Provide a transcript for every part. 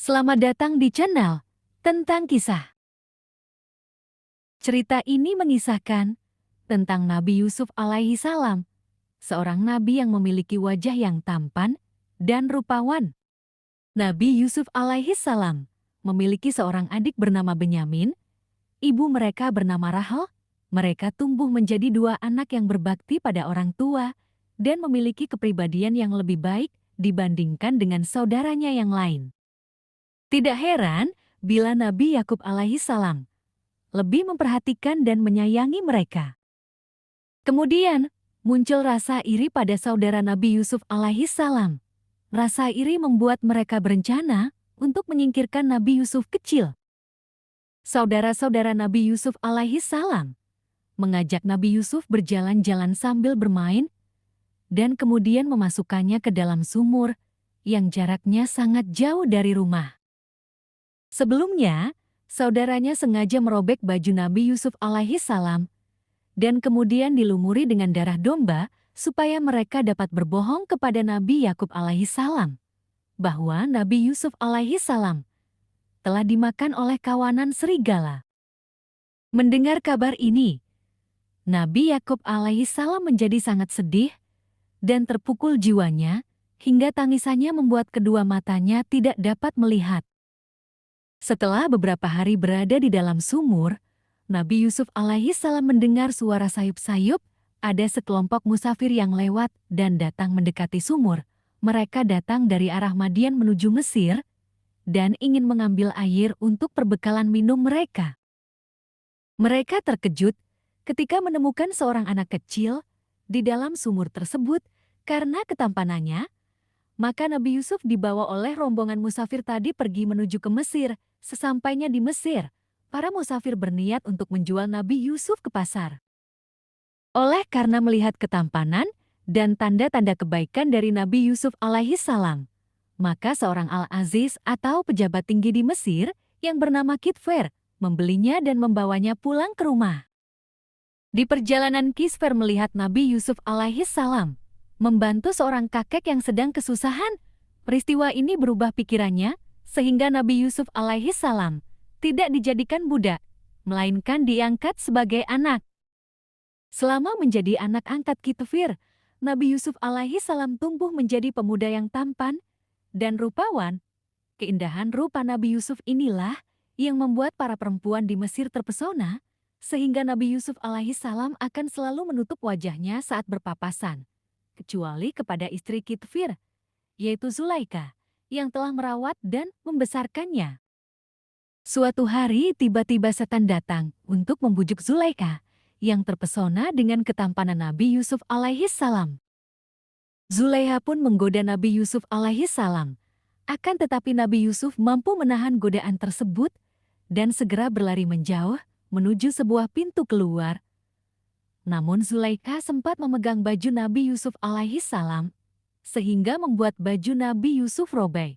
Selamat datang di channel tentang kisah. Cerita ini mengisahkan tentang Nabi Yusuf alaihi salam, seorang nabi yang memiliki wajah yang tampan dan rupawan. Nabi Yusuf alaihi salam memiliki seorang adik bernama Benyamin, ibu mereka bernama Rahel. Mereka tumbuh menjadi dua anak yang berbakti pada orang tua dan memiliki kepribadian yang lebih baik dibandingkan dengan saudaranya yang lain. Tidak heran bila Nabi Yakub alaihi salam lebih memperhatikan dan menyayangi mereka. Kemudian, muncul rasa iri pada saudara Nabi Yusuf alaihi salam. Rasa iri membuat mereka berencana untuk menyingkirkan Nabi Yusuf kecil. Saudara-saudara Nabi Yusuf alaihi salam mengajak Nabi Yusuf berjalan-jalan sambil bermain dan kemudian memasukkannya ke dalam sumur yang jaraknya sangat jauh dari rumah. Sebelumnya, saudaranya sengaja merobek baju Nabi Yusuf alaihi salam dan kemudian dilumuri dengan darah domba supaya mereka dapat berbohong kepada Nabi Yakub alaihi salam bahwa Nabi Yusuf alaihi salam telah dimakan oleh kawanan serigala. Mendengar kabar ini, Nabi Yakub alaihi salam menjadi sangat sedih dan terpukul jiwanya hingga tangisannya membuat kedua matanya tidak dapat melihat. Setelah beberapa hari berada di dalam sumur, Nabi Yusuf alaihi salam mendengar suara sayup-sayup, ada sekelompok musafir yang lewat dan datang mendekati sumur. Mereka datang dari arah Madian menuju Mesir dan ingin mengambil air untuk perbekalan minum mereka. Mereka terkejut ketika menemukan seorang anak kecil di dalam sumur tersebut karena ketampanannya. Maka Nabi Yusuf dibawa oleh rombongan musafir tadi pergi menuju ke Mesir. Sesampainya di Mesir, para musafir berniat untuk menjual Nabi Yusuf ke pasar. Oleh karena melihat ketampanan dan tanda-tanda kebaikan dari Nabi Yusuf alaihi salam, maka seorang Al-Aziz atau pejabat tinggi di Mesir yang bernama Kitfer membelinya dan membawanya pulang ke rumah. Di perjalanan Kitfer melihat Nabi Yusuf alaihi salam membantu seorang kakek yang sedang kesusahan. Peristiwa ini berubah pikirannya, sehingga Nabi Yusuf alaihi salam tidak dijadikan budak, melainkan diangkat sebagai anak. Selama menjadi anak angkat Kitfir, Nabi Yusuf alaihi salam tumbuh menjadi pemuda yang tampan dan rupawan. Keindahan rupa Nabi Yusuf inilah yang membuat para perempuan di Mesir terpesona, sehingga Nabi Yusuf alaihi salam akan selalu menutup wajahnya saat berpapasan, kecuali kepada istri Kitfir, yaitu Zulaika, yang telah merawat dan membesarkannya. Suatu hari tiba-tiba setan datang untuk membujuk Zulaika, yang terpesona dengan ketampanan Nabi Yusuf alaihi salam. Zulaiha pun menggoda Nabi Yusuf alaihi salam, akan tetapi Nabi Yusuf mampu menahan godaan tersebut dan segera berlari menjauh menuju sebuah pintu keluar. Namun Zulaika sempat memegang baju Nabi Yusuf alaihi salam, sehingga membuat baju Nabi Yusuf robek.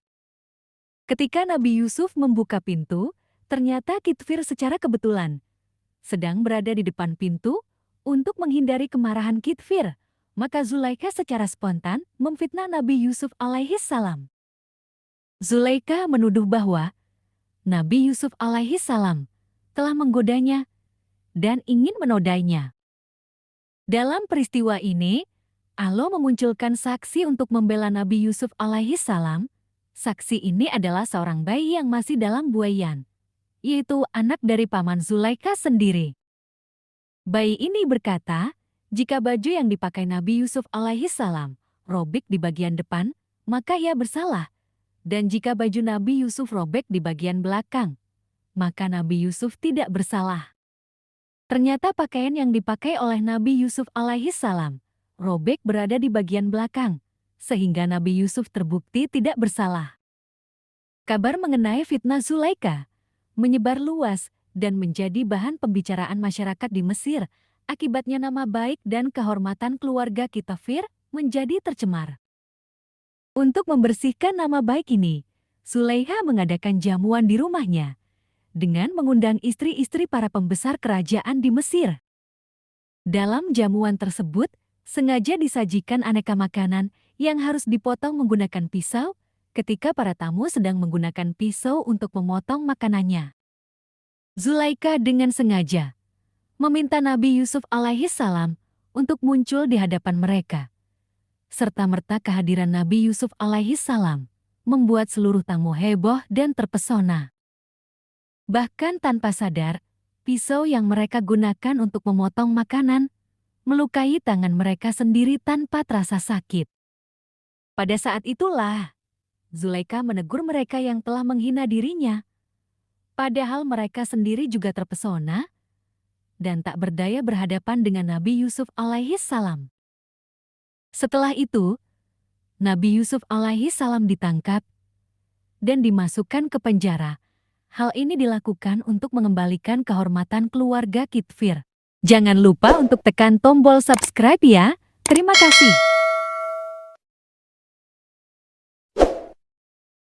Ketika Nabi Yusuf membuka pintu, ternyata Kitfir secara kebetulan sedang berada di depan pintu untuk menghindari kemarahan Kitfir. Maka Zulaika secara spontan memfitnah Nabi Yusuf alaihi salam. Zulaika menuduh bahwa Nabi Yusuf alaihi salam telah menggodanya dan ingin menodainya. Dalam peristiwa ini, Allah memunculkan saksi untuk membela Nabi Yusuf alaihi salam. Saksi ini adalah seorang bayi yang masih dalam buayan, yaitu anak dari paman Zulaika sendiri. Bayi ini berkata, jika baju yang dipakai Nabi Yusuf alaihi salam robek di bagian depan, maka ia bersalah. Dan jika baju Nabi Yusuf robek di bagian belakang, maka Nabi Yusuf tidak bersalah. Ternyata pakaian yang dipakai oleh Nabi Yusuf alaihi salam robek berada di bagian belakang, sehingga Nabi Yusuf terbukti tidak bersalah. Kabar mengenai fitnah Zulaika menyebar luas dan menjadi bahan pembicaraan masyarakat di Mesir. Akibatnya nama baik dan kehormatan keluarga Kitfir menjadi tercemar. Untuk membersihkan nama baik ini, Zulaiha mengadakan jamuan di rumahnya dengan mengundang istri-istri para pembesar kerajaan di Mesir. Dalam jamuan tersebut, sengaja disajikan aneka makanan yang harus dipotong menggunakan pisau ketika para tamu sedang menggunakan pisau untuk memotong makanannya. Zulaikha dengan sengaja meminta Nabi Yusuf alaihissalam untuk muncul di hadapan mereka. Serta-merta kehadiran Nabi Yusuf alaihissalam membuat seluruh tamu heboh dan terpesona. Bahkan tanpa sadar, pisau yang mereka gunakan untuk memotong makanan melukai tangan mereka sendiri tanpa terasa sakit. Pada saat itulah, Zulaikha menegur mereka yang telah menghina dirinya. Padahal mereka sendiri juga terpesona dan tak berdaya berhadapan dengan Nabi Yusuf alaihissalam. Setelah itu, Nabi Yusuf alaihissalam ditangkap dan dimasukkan ke penjara. Hal ini dilakukan untuk mengembalikan kehormatan keluarga Kitfir. Jangan lupa untuk tekan tombol subscribe ya. Terima kasih.